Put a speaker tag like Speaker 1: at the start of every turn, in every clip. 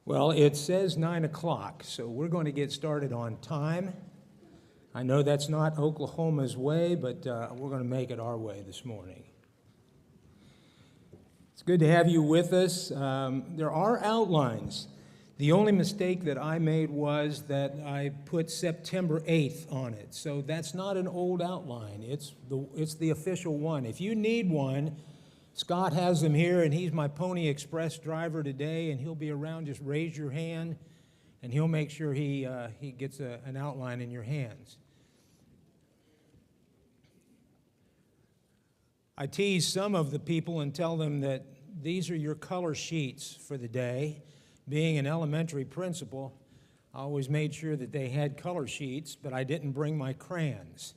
Speaker 1: Well, it says 9 o'clock, so we're going to get started on time. I know that's not Oklahoma's way, but we're going to make it our way this morning. It's good to have you with us. There are outlines. The only mistake that I made was that I put September 8th on it. So that's not an old outline. It's the official one. If you need one, Scott has them here, and he's my Pony Express driver today, and he'll be around. Just raise your hand, and he'll make sure he gets an outline in your hands. I tease some of the people and tell them that these are your color sheets for the day. Being an elementary principal, I always made sure that they had color sheets, but I didn't bring my crayons.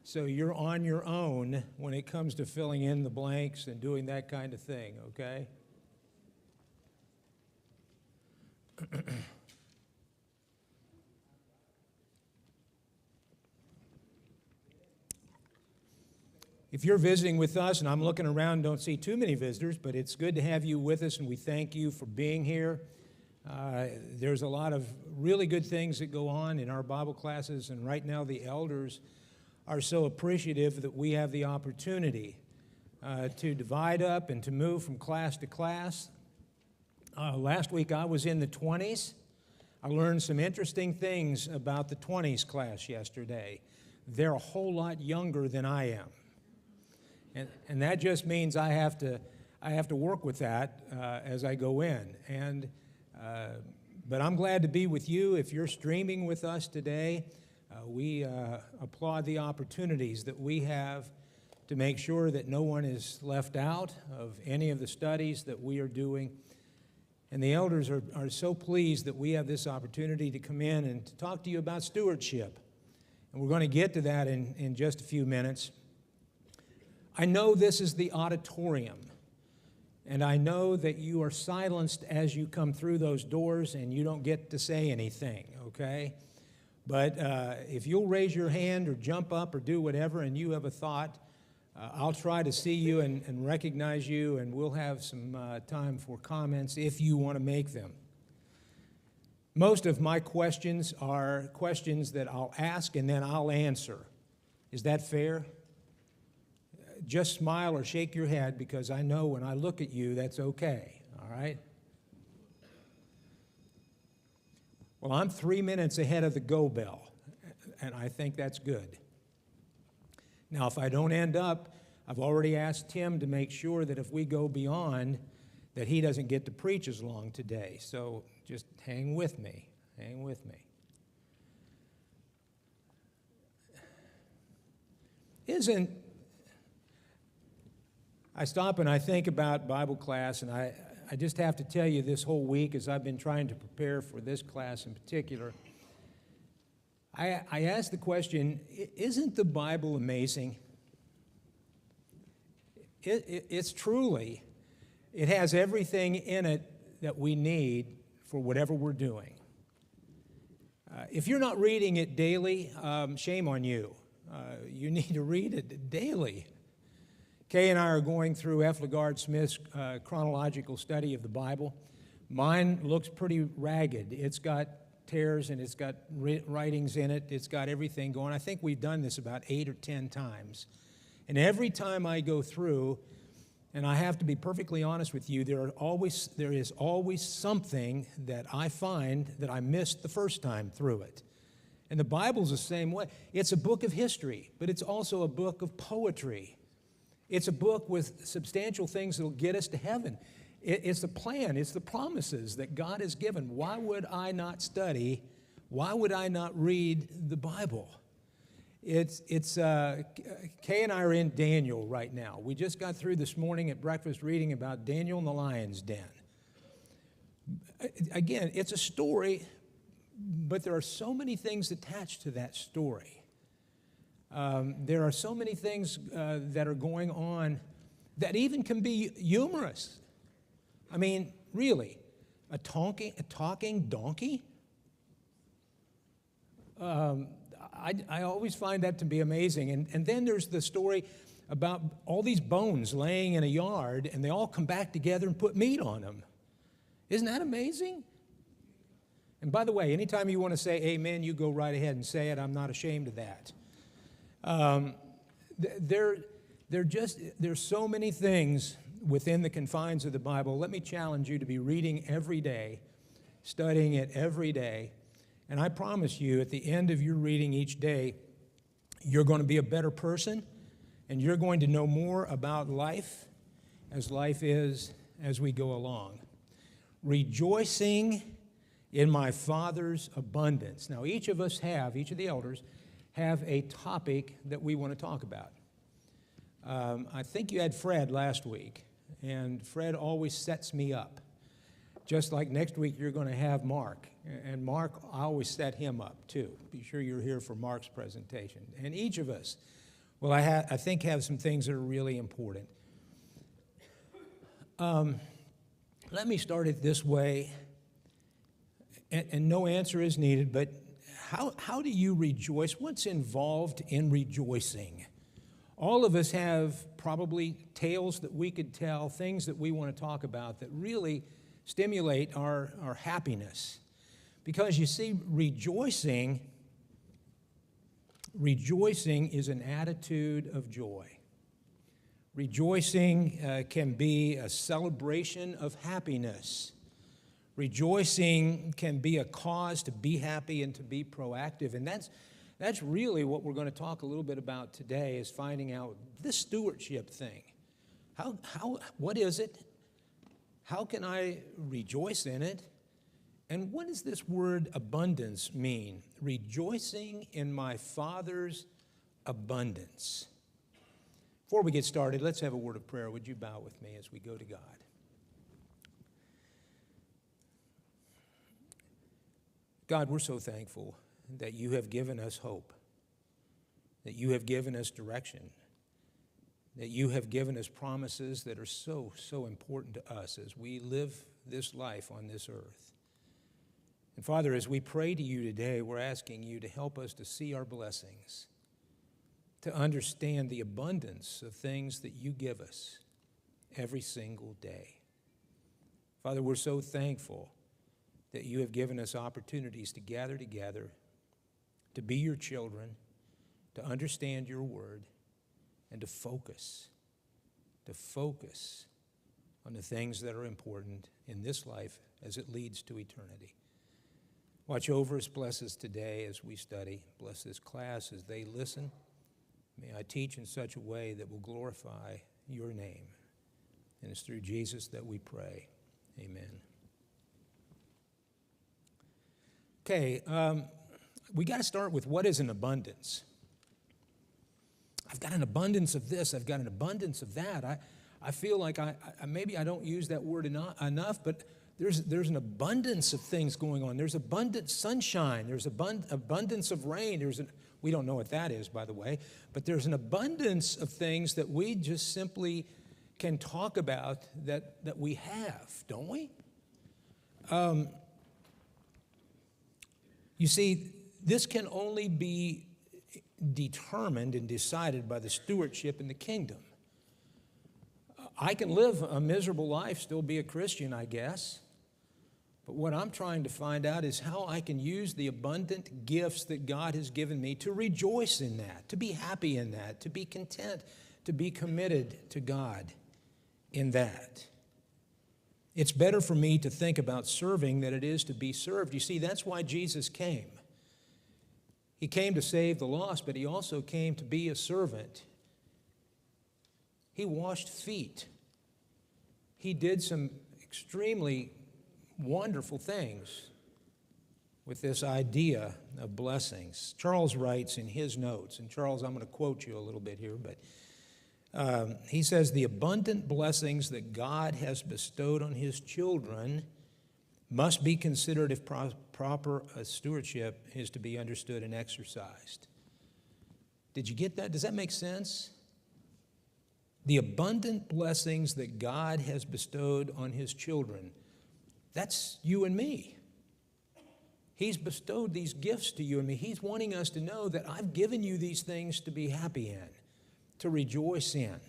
Speaker 1: So you're on your own when it comes to filling in the blanks and doing that kind of thing, okay? If you're visiting with us, and I'm looking around, don't see too many visitors, but it's good to have you with us, and we thank you for being here. There's a lot of really good things that go on in our Bible classes, and right now the elders are so appreciative that we have the opportunity to divide up and to move from class to class. Last week I was in the 20s. I learned some interesting things about the 20s class yesterday. They're a whole lot younger than I am. And that just means I have to work with that as I go in. But I'm glad to be with you. If you're streaming with us today, we applaud the opportunities that we have to make sure that no one is left out of any of the studies that we are doing. And the elders are so pleased that we have this opportunity to come in and to talk to you about stewardship. And we're going to get to that in just a few minutes. I know this is the auditorium, and I know that you are silenced as you come through those doors and you don't get to say anything, okay? But if you'll raise your hand or jump up or do whatever and you have a thought, I'll try to see you and recognize you, and we'll have some time for comments if you want to make them. Most of my questions are questions that I'll ask and then I'll answer. Is that fair? Just smile or shake your head, because I know when I look at you, that's okay, all right? Well, I'm 3 minutes ahead of the go bell, and I think that's good. Now, if I don't end up, I've already asked Tim to make sure that if we go beyond, that he doesn't get to preach as long today. So just hang with me, hang with me. I stop and I think about Bible class, and I just have to tell you this whole week, as I've been trying to prepare for this class in particular, I asked the question, isn't the Bible amazing? It's truly, it has everything in it that we need for whatever we're doing. If you're not reading it daily, shame on you. You need to read it daily. Kay and I are going through F. LaGard Smith's chronological study of the Bible. Mine looks pretty ragged. It's got tears and it's got writings in it. It's got everything going. I think we've done this about 8 or 10 times. And every time I go through, and I have to be perfectly honest with you, there is always something that I find that I missed the first time through it. And the Bible's the same way. It's a book of history, but it's also a book of poetry. It's a book with substantial things that will get us to heaven. It's the plan, it's the promises that God has given. Why would I not study? Why would I not read the Bible? Kay and I are in Daniel right now. We just got through this morning at breakfast reading about Daniel and the lion's den. Again, it's a story, but there are so many things attached to that story. There are so many things that are going on that even can be humorous. I mean, really, a talking donkey? I always find that to be amazing. And then there's the story about all these bones laying in a yard, and they all come back together and put meat on them. Isn't that amazing? And by the way, anytime you want to say amen, you go right ahead and say it. I'm not ashamed of that. There's so many things within the confines of the Bible. Let me challenge you to be reading every day, studying it every day. And I promise you, at the end of your reading each day, you're going to be a better person, and you're going to know more about life is as we go along. Rejoicing in my Father's abundance. Now, each of the elders have a topic that we want to talk about. I think you had Fred last week, and Fred always sets me up. Just like next week you're going to have Mark, and Mark, I always set him up too. Be sure you're here for Mark's presentation. And each of us, well, I think have some things that are really important. Let me start it this way, and no answer is needed, but how do you rejoice? What's involved in rejoicing? All of us have probably tales that we could tell, things that we want to talk about that really stimulate our happiness. Because you see, rejoicing is an attitude of joy. Rejoicing can be a celebration of happiness. Rejoicing can be a cause to be happy and to be proactive. And that's really what we're going to talk a little bit about today, is finding out this stewardship thing. What is it? How can I rejoice in it? And what does this word abundance mean? Rejoicing in my Father's abundance. Before we get started, let's have a word of prayer. Would you bow with me as we go to God? God, we're so thankful that you have given us hope, that you have given us direction, that you have given us promises that are so, so important to us as we live this life on this earth. And Father, as we pray to you today, we're asking you to help us to see our blessings, to understand the abundance of things that you give us every single day. Father, we're so thankful that you have given us opportunities to gather together, to be your children, to understand your word, and to focus on the things that are important in this life as it leads to eternity. Watch over us, bless us today as we study. Bless this class as they listen. May I teach in such a way that will glorify your name. And it's through Jesus that we pray. Amen. Okay, we got to start with what is an abundance. I've got an abundance of this. I've got an abundance of that. I feel like maybe I don't use that word enough, but there's an abundance of things going on. There's abundant sunshine. There's abundance of rain. We don't know what that is, by the way, but there's an abundance of things that we just simply can talk about that we have, don't we? You see, this can only be determined and decided by the stewardship in the kingdom. I can live a miserable life, still be a Christian, I guess. But what I'm trying to find out is how I can use the abundant gifts that God has given me to rejoice in that, to be happy in that, to be content, to be committed to God in that. It's better for me to think about serving than it is to be served. You see, that's why Jesus came. He came to save the lost, but he also came to be a servant. He washed feet. He did some extremely wonderful things with this idea of blessings. Charles writes in his notes, and Charles, I'm going to quote you a little bit here, but he says, the abundant blessings that God has bestowed on his children must be considered if proper stewardship is to be understood and exercised. Did you get that? Does that make sense? The abundant blessings that God has bestowed on his children, that's you and me. He's bestowed these gifts to you and me. He's wanting us to know that I've given you these things to be happy in, to rejoice in.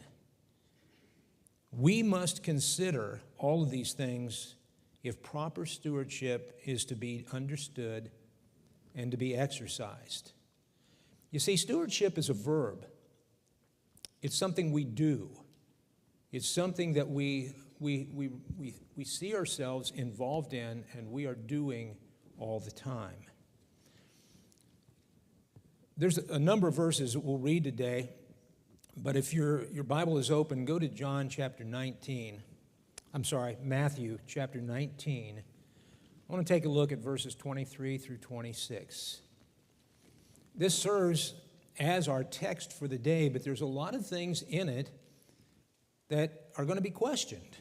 Speaker 1: We must consider all of these things if proper stewardship is to be understood and to be exercised. You see, stewardship is a verb. It's something we do. It's something that we see ourselves involved in and we are doing all the time. There's a number of verses that we'll read today, but if your Bible is open, go to Matthew chapter 19. I want to take a look at verses 23 through 26. This serves as our text for the day, but there's a lot of things in it that are going to be questioned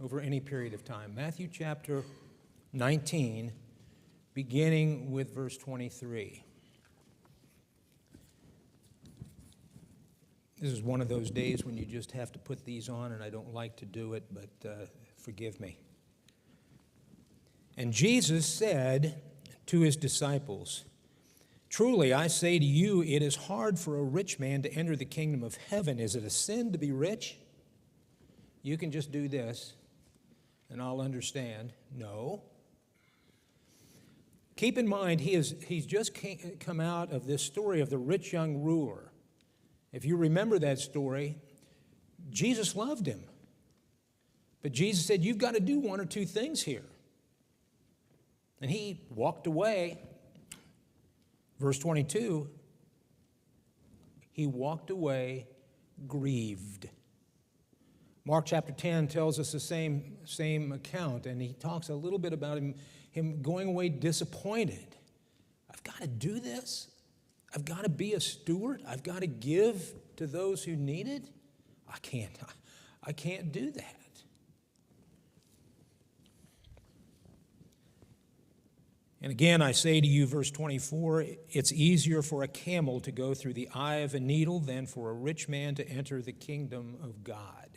Speaker 1: over any period of time. Matthew chapter 19, beginning with verse 23. This is one of those days when you just have to put these on, and I don't like to do it, but forgive me. And Jesus said to his disciples, "Truly I say to you, it is hard for a rich man to enter the kingdom of heaven. Is it a sin to be rich? You can just do this, and I'll understand." No. Keep in mind, he's just come out of this story of the rich young ruler. If you remember that story, Jesus loved him. But Jesus said, you've got to do one or two things here. And he walked away. Verse 22, he walked away grieved. Mark chapter 10 tells us the same account, and he talks a little bit about him going away disappointed. I've got to do this. I've got to be a steward. I've got to give to those who need it. I can't do that. And again, I say to you, verse 24, it's easier for a camel to go through the eye of a needle than for a rich man to enter the kingdom of God.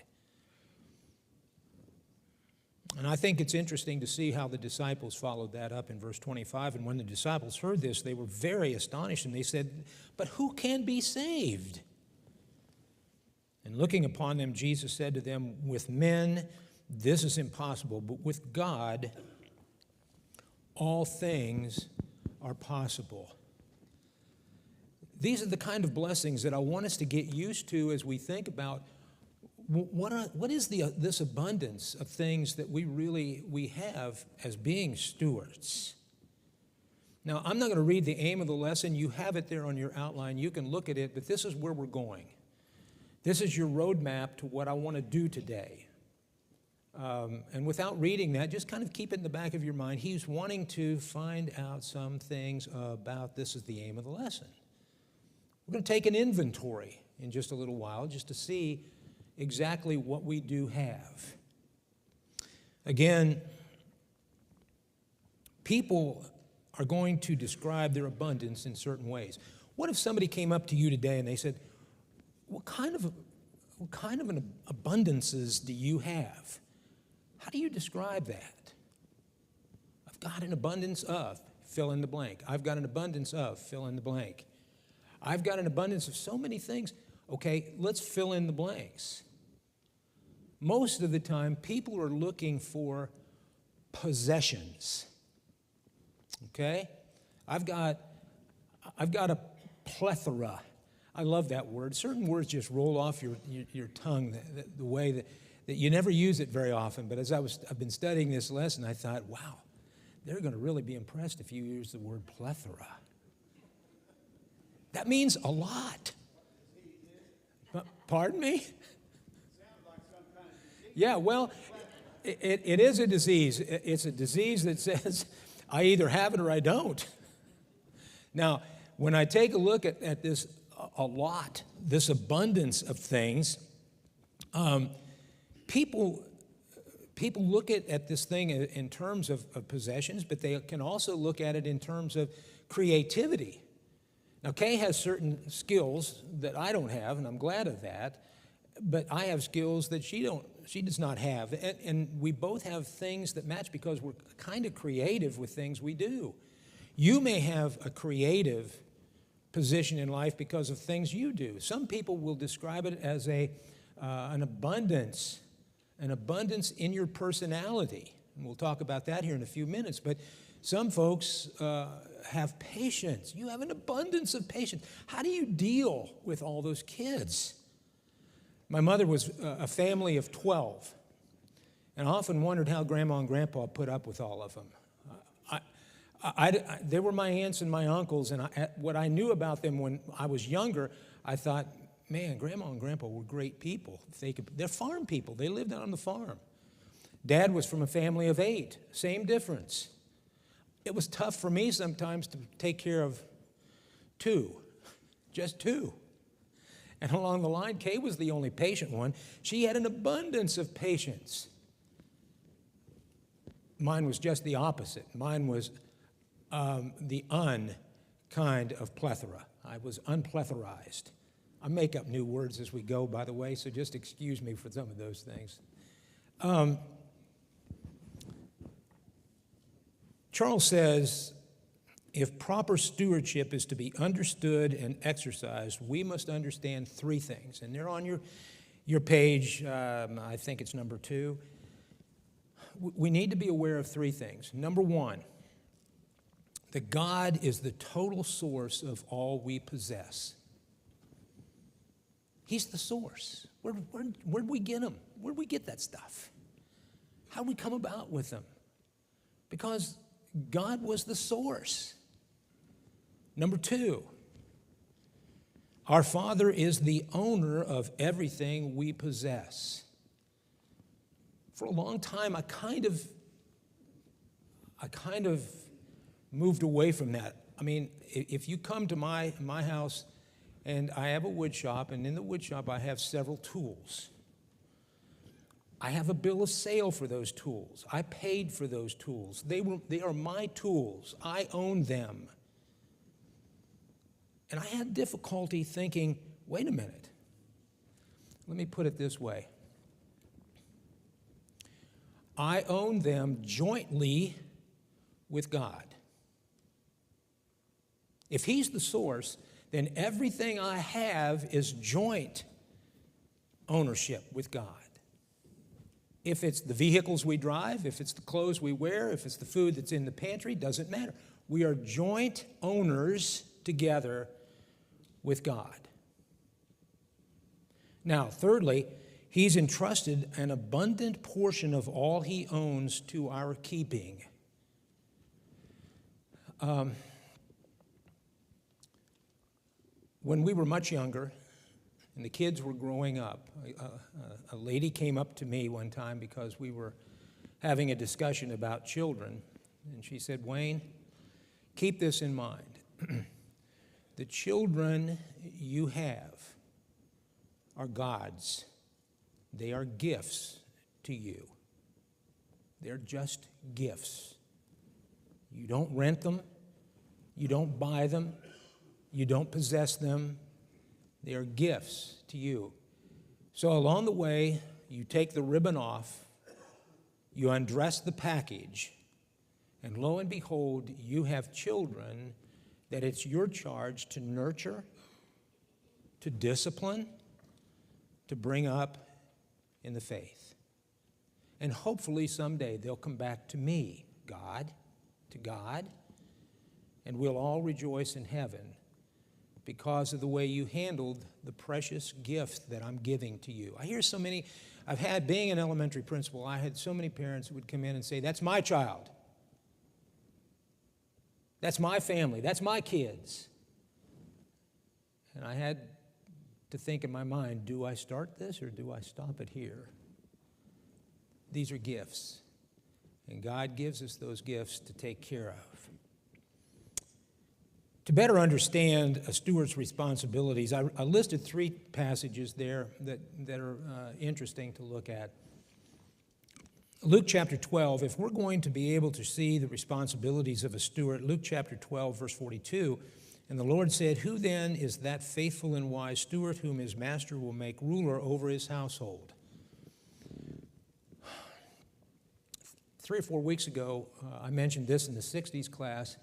Speaker 1: And I think it's interesting to see how the disciples followed that up in verse 25. And when the disciples heard this, they were very astonished, and they said, "But who can be saved?" And looking upon them, Jesus said to them, "With men this is impossible, but with God all things are possible." These are the kind of blessings that I want us to get used to as we think about what is this abundance of things that we have as being stewards. Now, I'm not going to read the aim of the lesson. You have it there on your outline. You can look at it, but this is where we're going. This is your roadmap to what I want to do today. And without reading that, just kind of keep it in the back of your mind. He's wanting to find out some things about this is the aim of the lesson. We're going to take an inventory in just a little while just to see exactly what we do have. Again, people are going to describe their abundance in certain ways. What if somebody came up to you today and they said, what kind of an abundances do you have? How do you describe that? I've got an abundance of, fill in the blank. I've got an abundance of, fill in the blank. I've got an abundance of so many things. Okay, let's fill in the blanks. Most of the time, people are looking for possessions. Okay? I've got a plethora. I love that word. Certain words just roll off your tongue the way that you never use it very often. But as I've been studying this lesson, I thought, wow, they're going to really be impressed if you use the word plethora. That means a lot. Pardon me? Yeah, well, it is a disease. It's a disease that says, I either have it or I don't. Now, when I take a look at this a lot, this abundance of things, people look at this thing in terms of possessions, but they can also look at it in terms of creativity. Now, Kay has certain skills that I don't have, and I'm glad of that, but I have skills that she does not have, and we both have things that match because we're kind of creative with things we do. You may have a creative position in life because of things you do. Some people will describe it as an abundance in your personality. And we'll talk about that here in a few minutes. But some folks have patience. You have an abundance of patience. How do you deal with all those kids? My mother was a family of 12, and I often wondered how Grandma and Grandpa put up with all of them. They were my aunts and my uncles, and what I knew about them when I was younger, I thought, man, Grandma and Grandpa were great people. They're farm people. They lived out on the farm. Dad was from a family of 8. Same difference. It was tough for me sometimes to take care of 2, just 2. And along the line, Kay was the only patient one. She had an abundance of patience. Mine was just the opposite. Mine was the kind of plethora. I was unpletherized. I make up new words as we go, by the way, so just excuse me for some of those things. Charles says, if proper stewardship is to be understood and exercised, we must understand 3 things. And they're on your page, I think it's number 2. We need to be aware of 3 things. Number 1, that God is the total source of all we possess. He's the source. Where'd we get him? Where'd we get that stuff? How'd we come about with them? Because God was the source. Number 2, our Father is the owner of everything we possess. For a long time, I kind of moved away from that. I mean, if you come to my house, and I have a wood shop, and in the wood shop I have several tools. I have a bill of sale for those tools. I paid for those tools. They are my tools. I own them. And I had difficulty thinking, wait a minute. Let me put it this way. I own them jointly with God. If He's the source, then everything I have is joint ownership with God. If it's the vehicles we drive, if it's the clothes we wear, if it's the food that's in the pantry, doesn't matter. We are joint owners together with God. Now, thirdly, He's entrusted an abundant portion of all He owns to our keeping. When we were much younger and the kids were growing up, a lady came up to me one time because we were having a discussion about children, and she said, Wayne, keep this in mind. The children you have are God's. They are gifts to you. They're just gifts. You don't rent them. You don't buy them. You don't possess them. They are gifts to you. So along the way, you take the ribbon off, you undress the package, and lo and behold, you have children that it's your charge to nurture, to discipline, to bring up in the faith. And hopefully someday they'll come back to me, to God, and we'll all rejoice in heaven because of the way you handled the precious gift that I'm giving to you. I hear so many, being an elementary principal, I had so many parents who would come in and say, that's my child. That's my family. That's my kids. And I had to think in my mind, do I start this or do I stop it here? These are gifts. And God gives us those gifts to take care of. To better understand a steward's responsibilities, I listed 3 passages there that are interesting to look at. Luke chapter 12, if we're going to be able to see the responsibilities of a steward, Luke chapter 12, verse 42, and the Lord said, who then is that faithful and wise steward whom his master will make ruler over his household? 3 or 4 weeks ago, I mentioned this in the 60s class.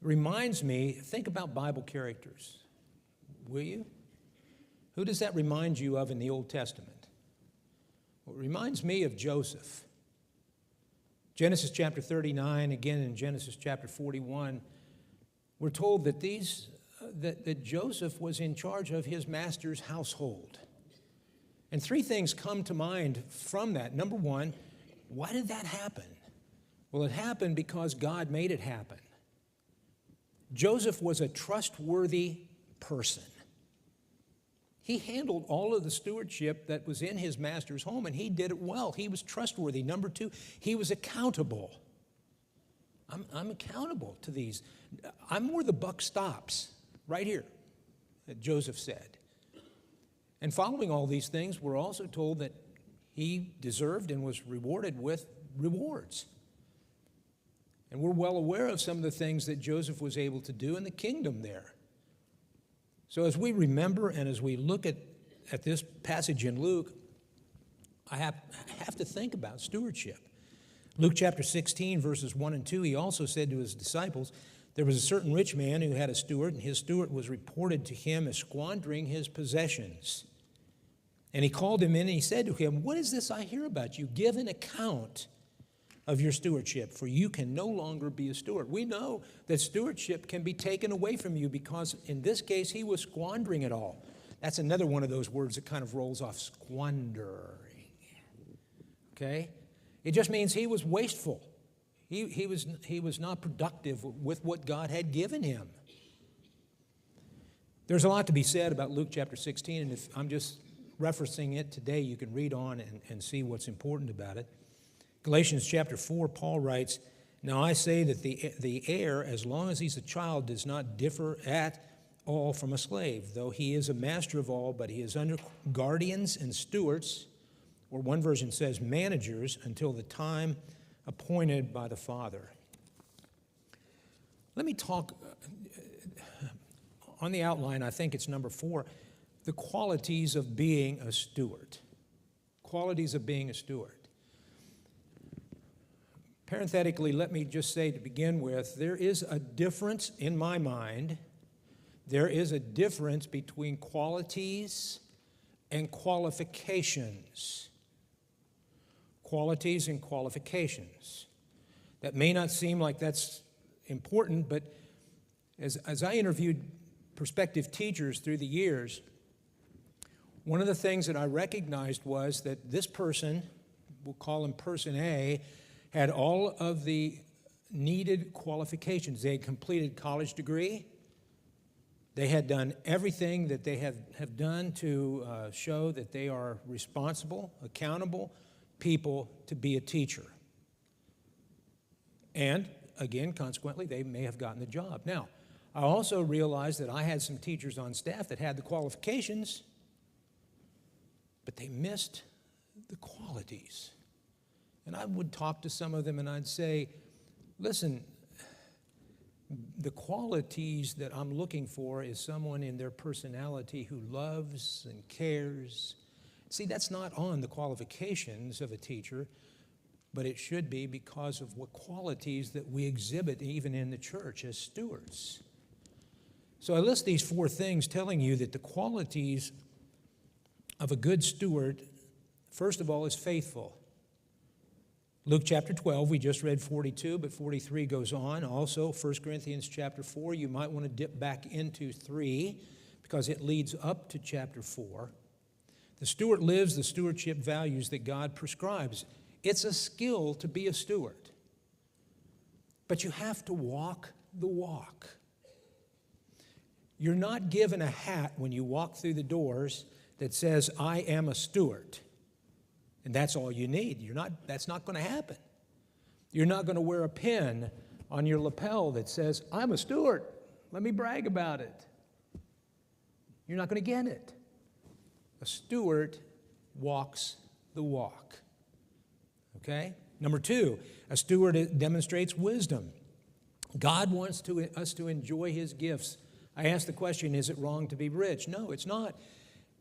Speaker 1: It reminds me, think about Bible characters, will you? Who does that remind you of in the Old Testament? Well, it reminds me of Joseph. Genesis chapter 39, again in Genesis chapter 41, we're told that that Joseph was in charge of his master's household. And three things come to mind from that. Number one, why did that happen? Well, it happened because God made it happen. Joseph was a trustworthy person. He handled all of the stewardship that was in his master's home, and he did it well. He was trustworthy. Number two, he was accountable. I'm accountable to these. I'm where the buck stops, right here, that Joseph said. And following all these things, we're also told that he deserved and was rewarded with rewards. And we're well aware of some of the things that Joseph was able to do in the kingdom there. So as we remember and as we look at this passage in Luke, I have to think about stewardship. Luke chapter 16, verses 1 and 2, he also said to his disciples, there was a certain rich man who had a steward, and his steward was reported to him as squandering his possessions. And he called him in and he said to him, what is this I hear about you? Give an account of your stewardship, for you can no longer be a steward. We know that stewardship can be taken away from you because in this case he was squandering it all. That's another one of those words that kind of rolls off, squandering. Okay? It just means he was wasteful. He was not productive with what God had given him. There's a lot to be said about Luke chapter 16, and if I'm just referencing it today, you can read on and see what's important about it. Galatians chapter 4, Paul writes, now I say that the heir, as long as he's a child, does not differ at all from a slave, though he is a master of all, but he is under guardians and stewards, or one version says managers, until the time appointed by the Father. Let me talk, on the outline, I think it's number 4, the qualities of being a steward. Qualities of being a steward. Parenthetically, let me just say to begin with, there is a difference in my mind. There is a difference between qualities and qualifications. Qualities and qualifications. That may not seem like that's important, but as I interviewed prospective teachers through the years, one of the things that I recognized was that this person, we'll call him person A, had all of the needed qualifications. They had completed college degree. They had done everything that they have done to show that they are responsible, accountable people to be a teacher. And, again, consequently, they may have gotten the job. Now, I also realized that I had some teachers on staff that had the qualifications, but they missed the qualities. And I would talk to some of them and I'd say, listen, the qualities that I'm looking for is someone in their personality who loves and cares. See, that's not on the qualifications of a teacher, but it should be because of what qualities that we exhibit even in the church as stewards. So I list these 4 things telling you that the qualities of a good steward, first of all, is faithful. Luke chapter 12, we just read 42, but 43 goes on. Also, 1 Corinthians chapter 4, you might want to dip back into 3 because it leads up to chapter 4. The steward lives the stewardship values that God prescribes. It's a skill to be a steward, but you have to walk the walk. You're not given a hat when you walk through the doors that says, I am a steward. And that's all you need. That's not going to happen. You're not going to wear a pin on your lapel that says, I'm a steward. Let me brag about it. You're not going to get it. A steward walks the walk. Okay? Number 2, a steward demonstrates wisdom. God wants us to enjoy his gifts. I asked the question, is it wrong to be rich? No, it's not.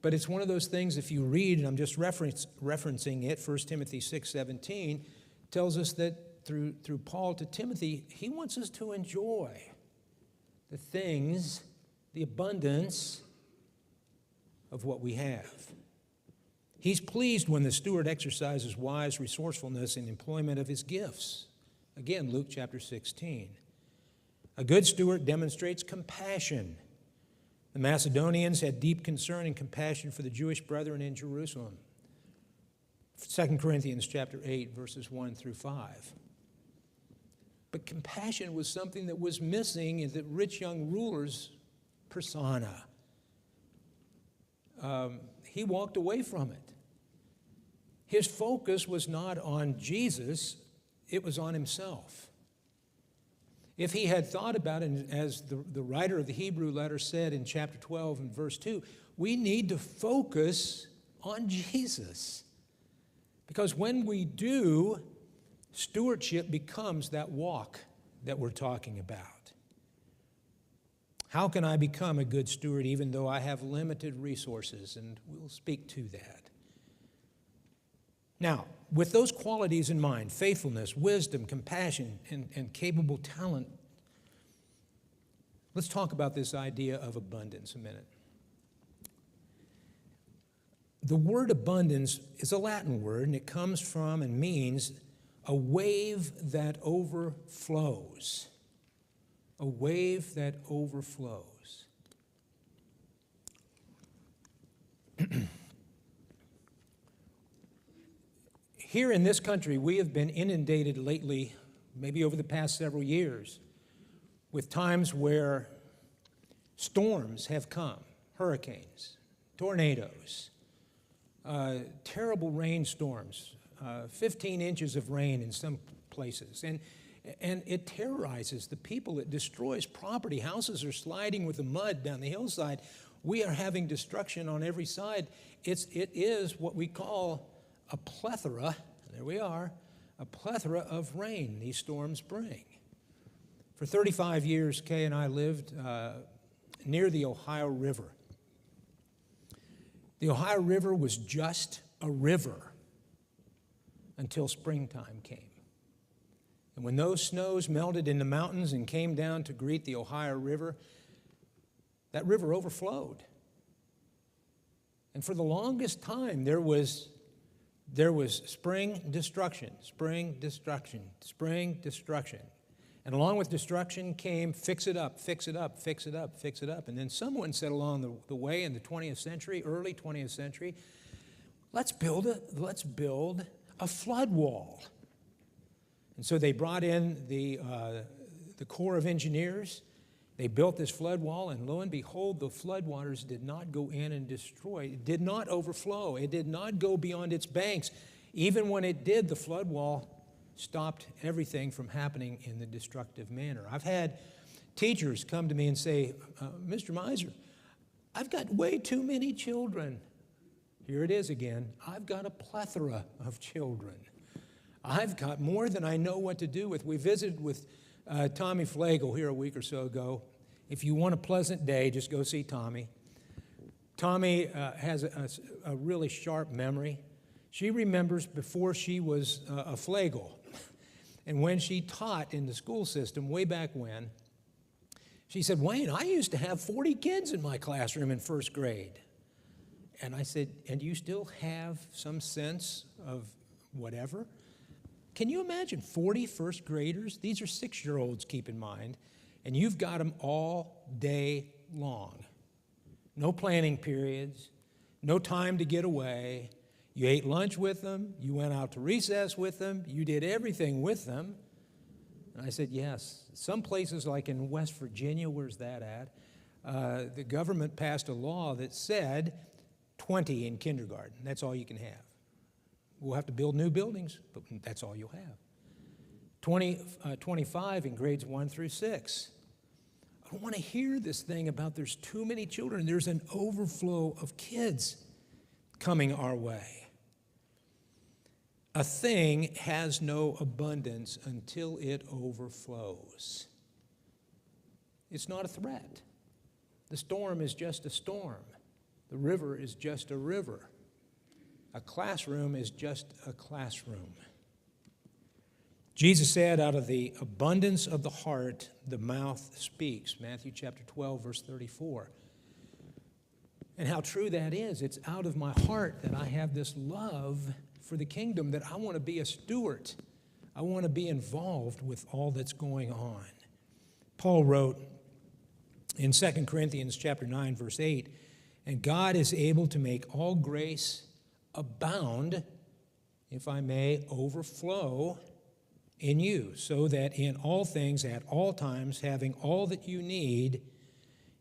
Speaker 1: But it's one of those things, if you read, and I'm just referencing it, 1 Timothy 6:17, tells us that through Paul to Timothy, he wants us to enjoy the things, the abundance of what we have. He's pleased when the steward exercises wise resourcefulness in employment of his gifts. Again, Luke chapter 16. A good steward demonstrates compassion. The Macedonians had deep concern and compassion for the Jewish brethren in Jerusalem. 2 Corinthians chapter 8, verses 1 through 5. But compassion was something that was missing in the rich young ruler's persona. He walked away from it. His focus was not on Jesus, it was on himself. If he had thought about it, as the writer of the Hebrew letter said in chapter 12 and verse 2, we need to focus on Jesus. Because when we do, stewardship becomes that walk that we're talking about. How can I become a good steward even though I have limited resources? And we'll speak to that. Now, with those qualities in mind, faithfulness, wisdom, compassion, and capable talent, let's talk about this idea of abundance a minute. The word abundance is a Latin word, and it comes from and means a wave that overflows. A wave that overflows. Here in this country, we have been inundated lately, maybe over the past several years, with times where storms have come, hurricanes, tornadoes, terrible rainstorms, 15 inches of rain in some places. And it terrorizes the people. It destroys property. Houses are sliding with the mud down the hillside. We are having destruction on every side. It is what we call a plethora, there we are, a plethora of rain these storms bring. For 35 years, Kay and I lived near the Ohio River. The Ohio River was just a river until springtime came. And when those snows melted in the mountains and came down to greet the Ohio River, that river overflowed. And for the longest time, there was spring destruction, spring destruction, spring destruction. And along with destruction came fix it up, fix it up, fix it up, fix it up. And then someone said along the way in the 20th century, early 20th century, let's build a flood wall. And so they brought in the Corps of Engineers. They built this flood wall, and lo and behold, the floodwaters did not go in and destroy. It did not overflow. It did not go beyond its banks. Even when it did, the flood wall stopped everything from happening in the destructive manner. I've had teachers come to me and say, Mr. Meiser, I've got way too many children. Here it is again. I've got a plethora of children. I've got more than I know what to do with. We visited with Tommy Flagel here a week or so ago. If you want a pleasant day, just go see Tommy. Tommy has a really sharp memory. She remembers before she was a Flagel. And when she taught in the school system way back when, she said, Wayne, I used to have 40 kids in my classroom in first grade. And I said, and you still have some sense of whatever? Can you imagine 40 first graders? These are 6-year-olds, keep in mind, and you've got them all day long. No planning periods, no time to get away. You ate lunch with them, you went out to recess with them, you did everything with them. And I said, yes. Some places like in West Virginia, where's that at? The government passed a law that said 20 in kindergarten. That's all you can have. We'll have to build new buildings, but that's all you'll have. 25 in grades 1 through 6. I don't want to hear this thing about there's too many children. There's an overflow of kids coming our way. A thing has no abundance until it overflows. It's not a threat. The storm is just a storm. The river is just a river. A classroom is just a classroom. Jesus said, out of the abundance of the heart, the mouth speaks. Matthew chapter 12, verse 34. And how true that is. It's out of my heart that I have this love for the kingdom, that I want to be a steward. I want to be involved with all that's going on. Paul wrote in 2 Corinthians chapter 9, verse 8, "And God is able to make all grace abound, if I may, overflow in you, so that in all things, at all times, having all that you need,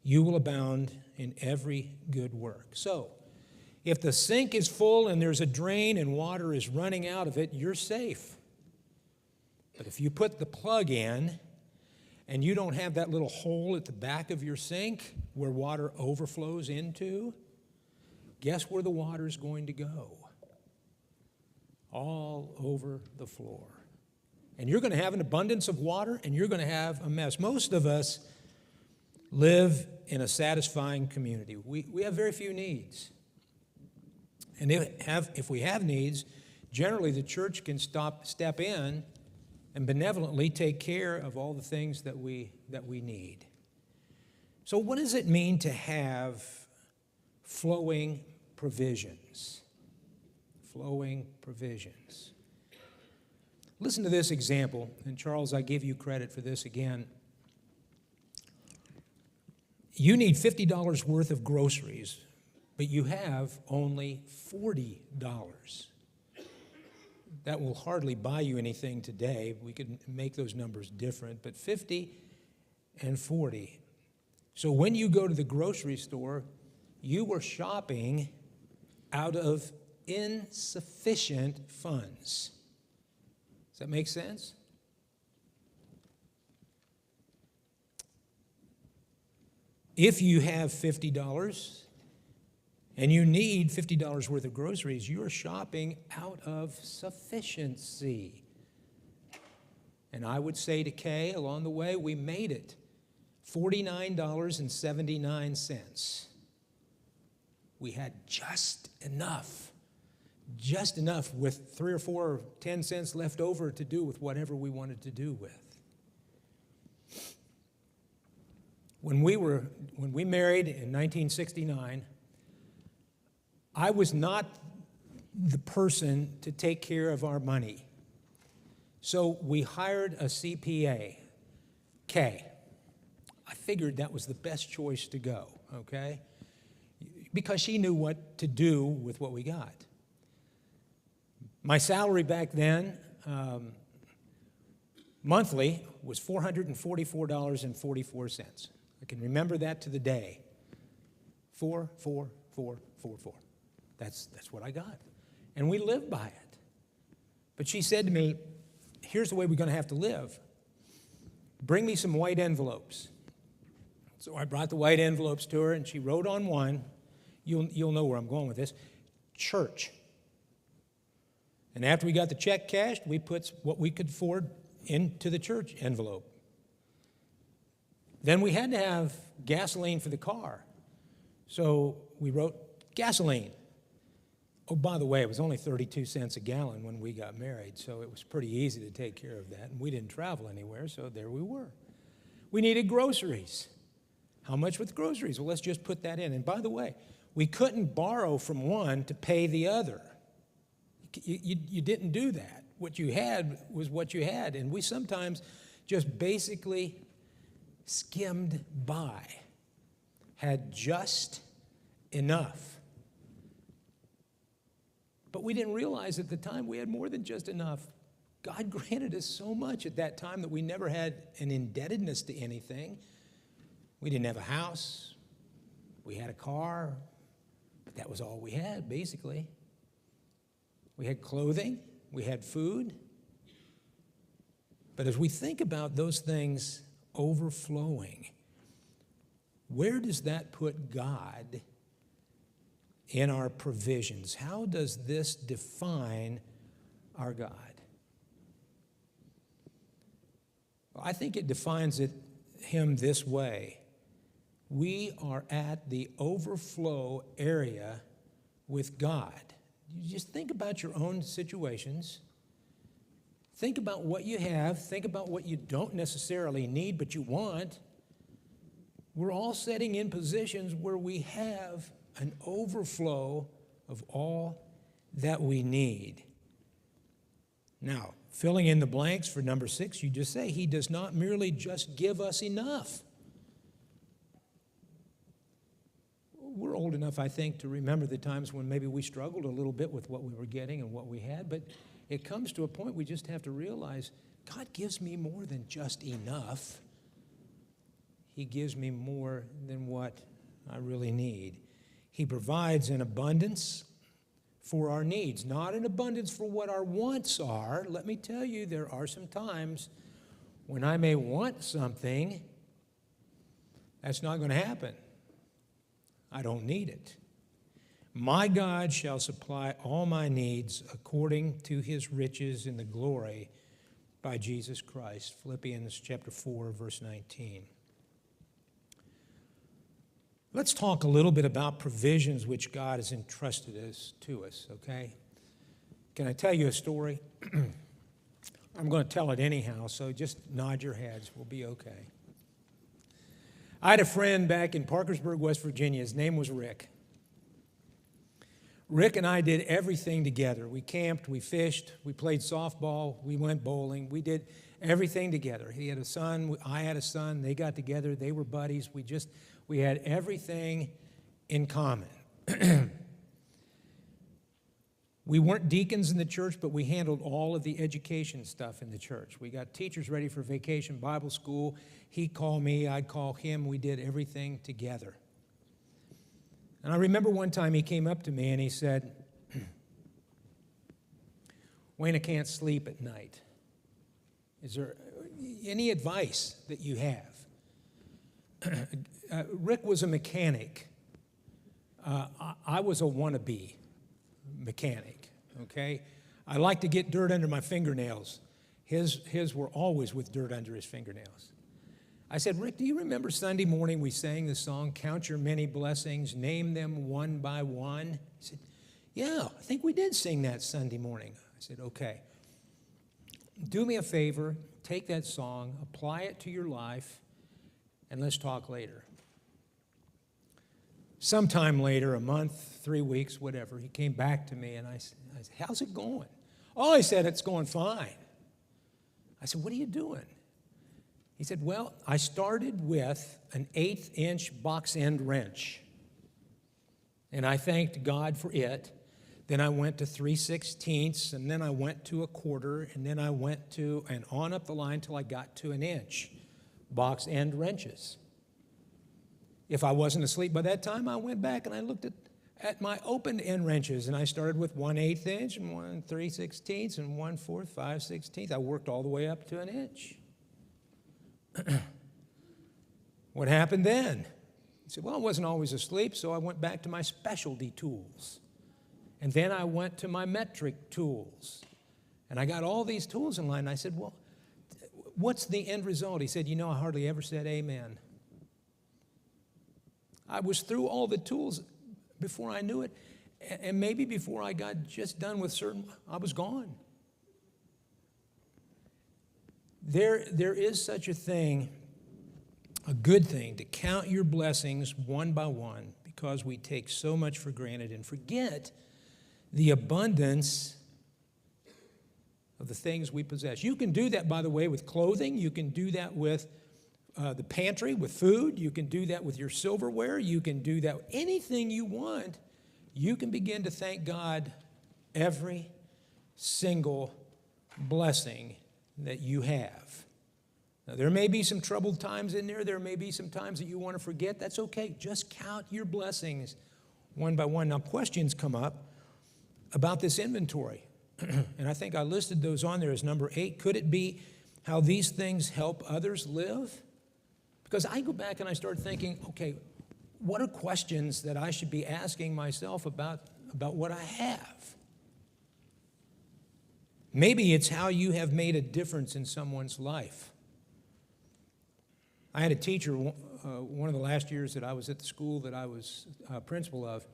Speaker 1: you will abound in every good work." So, if the sink is full and there's a drain and water is running out of it, you're safe. But if you put the plug in and you don't have that little hole at the back of your sink where water overflows into, guess where the water's going to go? All over the floor. And you're going to have an abundance of water, and you're going to have a mess. Most of us live in a satisfying community. We have very few needs. And if we have needs, generally the church can step in and benevolently take care of all the things that we need. So what does it mean to have flowing provisions? Flowing provisions. Listen to this example, and Charles, I give you credit for this again. You need $50 worth of groceries, but you have only $40. That will hardly buy you anything today. We could make those numbers different, but 50 and 40. So when you go to the grocery store, you were shopping out of insufficient funds. Does that make sense? If you have $50 and you need $50 worth of groceries, you're shopping out of sufficiency. And I would say to Kay, along the way, we made it. $49.79. We had just enough with 3 or 4 or 10 cents left over to do with whatever we wanted to do with. When we married in 1969, I was not the person to take care of our money. So we hired a CPA, Kay. I figured that was the best choice to go, okay? Because she knew what to do with what we got. My salary back then, monthly, was $444.44. I can remember that to the day. 44444. That's what I got. And we lived by it. But she said to me, here's the way we're going to have to live. Bring me some white envelopes. So I brought the white envelopes to her, and she wrote on one, you'll know where I'm going with this, church. And after we got the check cashed, we put what we could afford into the church envelope. Then we had to have gasoline for the car. So we wrote gasoline. Oh, by the way, it was only 32 cents a gallon when we got married, so it was pretty easy to take care of that. And we didn't travel anywhere, so there we were. We needed groceries. How much with groceries? Well, let's just put that in. And by the way, we couldn't borrow from one to pay the other. You didn't do that. What you had was what you had, and we sometimes just basically skimmed by, had just enough. But we didn't realize at the time we had more than just enough. God granted us so much at that time that we never had an indebtedness to anything. We didn't have a house. We had a car, but that was all we had, basically. We had clothing. We had food. But as we think about those things overflowing, where does that put God in our provisions? How does this define our God? Well, I think it defines him this way. We are at the overflow area with God. You just think about your own situations. Think about what you have. Think about what you don't necessarily need, but you want. We're all sitting in positions where we have an overflow of all that we need. Now, filling in the blanks for number 6, you just say, He does not merely just give us enough. We're old enough, I think, to remember the times when maybe we struggled a little bit with what we were getting and what we had, but it comes to a point we just have to realize God gives me more than just enough. He gives me more than what I really need. He provides an abundance for our needs, not an abundance for what our wants are. Let me tell you, there are some times when I may want something, that's not going to happen. I don't need it. My God shall supply all my needs according to His riches in the glory by Jesus Christ. Philippians chapter 4, verse 19. Let's talk a little bit about provisions which God has entrusted to us, okay? Can I tell you a story? I'm going to tell it anyhow, so just nod your heads. We'll be okay. I had a friend back in Parkersburg, West Virginia. His name was Rick. Rick and I did everything together. We camped, we fished, we played softball, we went bowling. We did everything together. He had a son, I had a son. They got together. They were buddies. We had everything in common. We weren't deacons in the church, but we handled all of the education stuff in the church. We got teachers ready for vacation, Bible school. He'd call me, I'd call him. We did everything together. And I remember one time he came up to me and he said, Wayne, I can't sleep at night. Is there any advice that you have? Rick was a mechanic. I was a wannabe mechanic, okay? I like to get dirt under my fingernails. His were always with dirt under his fingernails. I said, Rick, do you remember Sunday morning we sang the song, Count Your Many Blessings, Name Them One by One? He said, yeah, I think we did sing that Sunday morning. I said, okay. Do me a favor, take that song, apply it to your life, and let's talk later. Sometime later, a month, 3 weeks, whatever, he came back to me and I said, how's it going? Oh, he said, it's going fine. I said, what are you doing? He said, well, I started with an 1/8-inch box end wrench, and I thanked God for it. Then I went to 3/16, and then I went to 1/4, and then I went to, and on up the line till I got to 1 inch box end wrenches. If I wasn't asleep by that time, I went back and I looked at my open end wrenches, and I started with 1/8 inch and 1 3/16 and 1/4, 5/16. I worked all the way up to 1 inch. What happened then? He said, well, I wasn't always asleep, so I went back to my specialty tools. And then I went to my metric tools. And I got all these tools in line. And I said, well, what's the end result? He said, I hardly ever said amen. I was through all the tools before I knew it. And maybe before I got just done with certain, I was gone. There is such a thing, a good thing, to count your blessings one by one, because we take so much for granted and forget the abundance of the things we possess. You can do that, by the way, with clothing. You can do that with the pantry, with food. You can do that with your silverware. You can do that with anything you want. You can begin to thank God every single blessing that you have. Now, there may be some troubled times in there. There may be some times that you want to forget. That's okay. Just count your blessings one by one. Now, questions come up about this inventory. And I think I listed those on there as number 8. Could it be how these things help others live? Because I go back and I start thinking, okay, what are questions that I should be asking myself about what I have? Maybe it's how you have made a difference in someone's life. I had a teacher, one of the last years that I was at the school that I was principal of.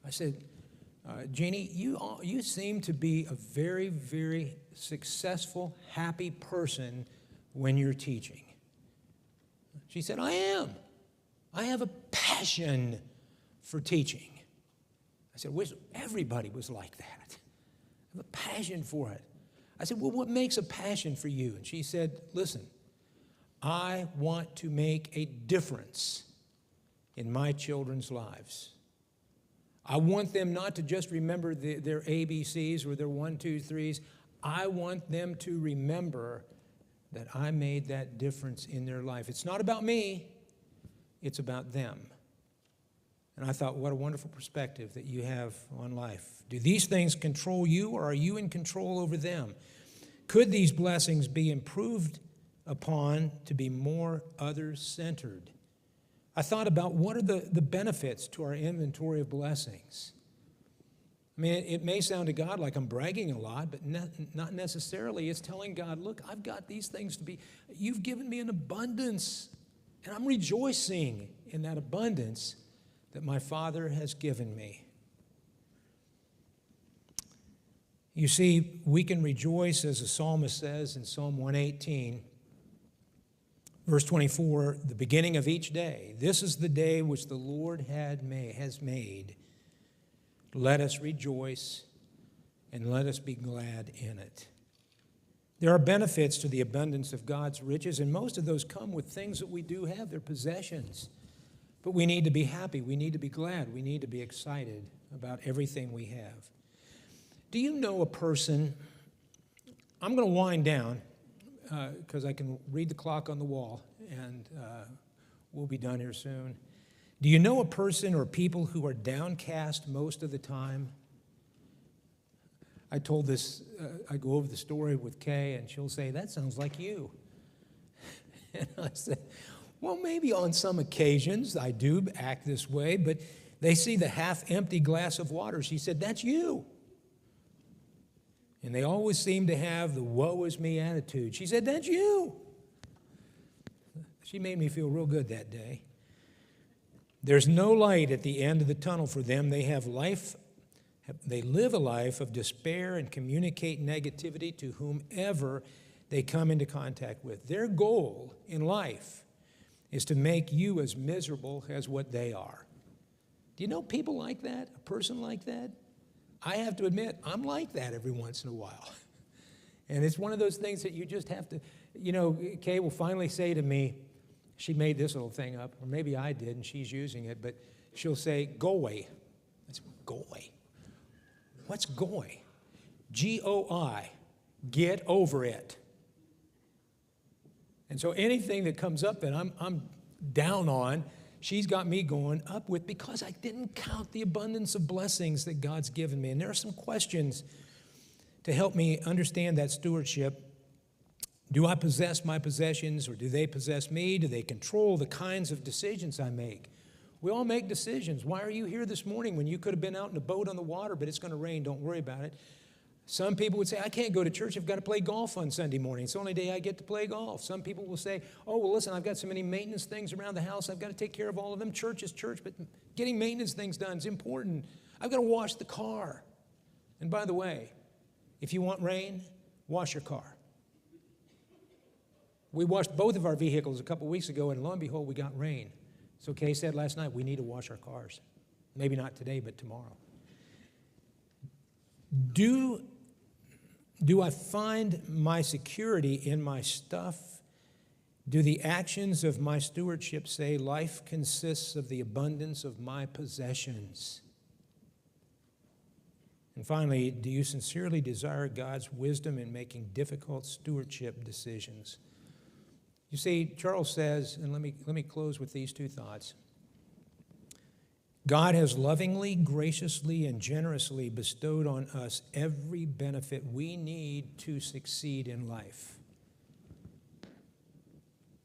Speaker 1: I said, Jeannie, you seem to be a very, very successful, happy person when you're teaching. She said, I am. I have a passion for teaching. I said, wish everybody was like that. I have a passion for it. I said, well, what makes a passion for you? And she said, listen, I want to make a difference in my children's lives. I want them not to just remember their ABCs or their 1, 2, 3s. I want them to remember that I made that difference in their life. It's not about me, it's about them. And I thought, what a wonderful perspective that you have on life. Do these things control you, or are you in control over them? Could these blessings be improved upon to be more others-centered? I thought about what are the benefits to our inventory of blessings. I mean, it may sound to God like I'm bragging a lot, but not necessarily. It's telling God, look, I've got these things to be. You've given me an abundance, and I'm rejoicing in that abundance that my Father has given me. You see, we can rejoice, as the psalmist says in Psalm 118, verse 24, the beginning of each day. This is the day which the Lord has made. Let us rejoice and let us be glad in it. There are benefits to the abundance of God's riches, and most of those come with things that we do have. They're possessions. But we need to be happy. We need to be glad. We need to be excited about everything we have. Do you know a person? I'm going to wind down because I can read the clock on the wall, and we'll be done here soon. Do you know a person or people who are downcast most of the time? I told this, I go over the story with Kay, and she'll say, that sounds like you. And I said, well, maybe on some occasions I do act this way, but they see the half-empty glass of water. She said, that's you. And they always seem to have the woe is me attitude. She said, that's you. She made me feel real good that day. There's no light at the end of the tunnel for them. They live a life of despair and communicate negativity to whomever they come into contact with. Their goal in life is to make you as miserable as what they are. Do you know people like that? A person like that? I have to admit, I'm like that every once in a while. And it's one of those things that you just have to, Kay will finally say to me, she made this little thing up, or maybe I did, and she's using it, but she'll say, go away. I said, go away. What's going? G-O-I. Get over it. And so anything that comes up that I'm down on, she's got me going up with because I didn't count the abundance of blessings that God's given me. And there are some questions to help me understand that stewardship. Do I possess my possessions, or do they possess me? Do they control the kinds of decisions I make? We all make decisions. Why are you here this morning when you could have been out in a boat on the water, but it's going to rain? Don't worry about it. Some people would say, I can't go to church. I've got to play golf on Sunday morning. It's the only day I get to play golf. Some people will say, oh, well, listen, I've got so many maintenance things around the house. I've got to take care of all of them. Church is church, but getting maintenance things done is important. I've got to wash the car. And by the way, if you want rain, wash your car. We washed both of our vehicles a couple weeks ago, and lo and behold, we got rain. So Kay said last night, we need to wash our cars. Maybe not today, but tomorrow. Do I find my security in my stuff? Do the actions of my stewardship say life consists of the abundance of my possessions? And finally, do you sincerely desire God's wisdom in making difficult stewardship decisions? You see, Charles says, and let me close with these two thoughts. God has lovingly, graciously, and generously bestowed on us every benefit we need to succeed in life.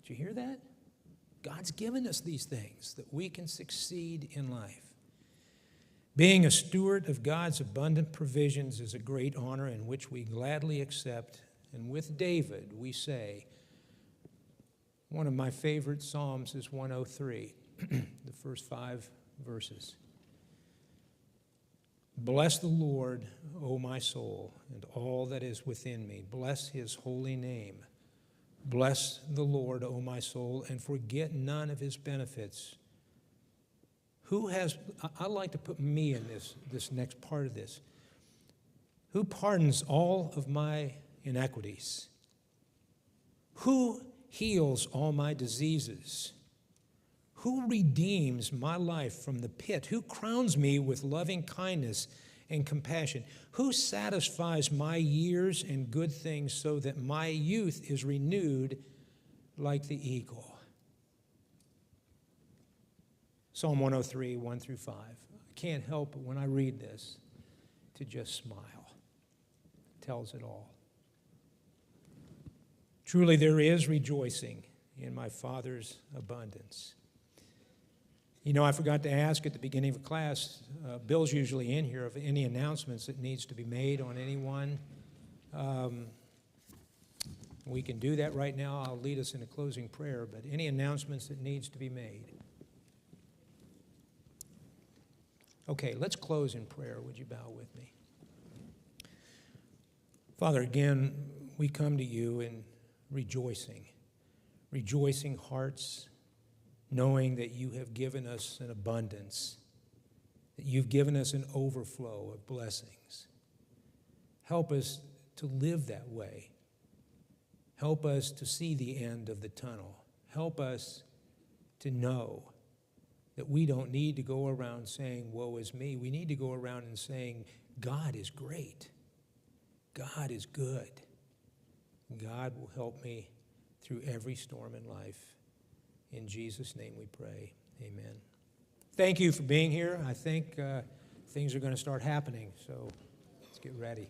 Speaker 1: Did you hear that? God's given us these things that we can succeed in life. Being a steward of God's abundant provisions is a great honor in which we gladly accept. And with David, we say, one of my favorite Psalms is 103, the first 5 verses. Bless the Lord, O my soul, and all that is within me. Bless his holy name. Bless the Lord, O my soul, and forget none of his benefits, I'd like to put me in this next part of this. Who pardons all of my inequities? Who heals all my diseases? Who redeems my life from the pit? Who crowns me with loving kindness and compassion? Who satisfies my years and good things so that my youth is renewed like the eagle? Psalm 103, 1 through 5. I can't help but when I read this to just smile. It tells it all. Truly there is rejoicing in my Father's abundance. You know, I forgot to ask at the beginning of class, Bill's usually in here, of any announcements that needs to be made on anyone. We can do that right now. I'll lead us in a closing prayer, but any announcements that needs to be made. Okay, let's close in prayer. Would you bow with me? Father, again, we come to you in rejoicing hearts, knowing that you have given us an abundance, that you've given us an overflow of blessings. Help us to live that way. Help us to see the end of the tunnel. Help us to know that we don't need to go around saying, woe is me. We need to go around and saying, God is great. God is good. God will help me through every storm in life. In Jesus' name we pray. Amen. Thank you for being here. I think things are going to start happening, so let's get ready.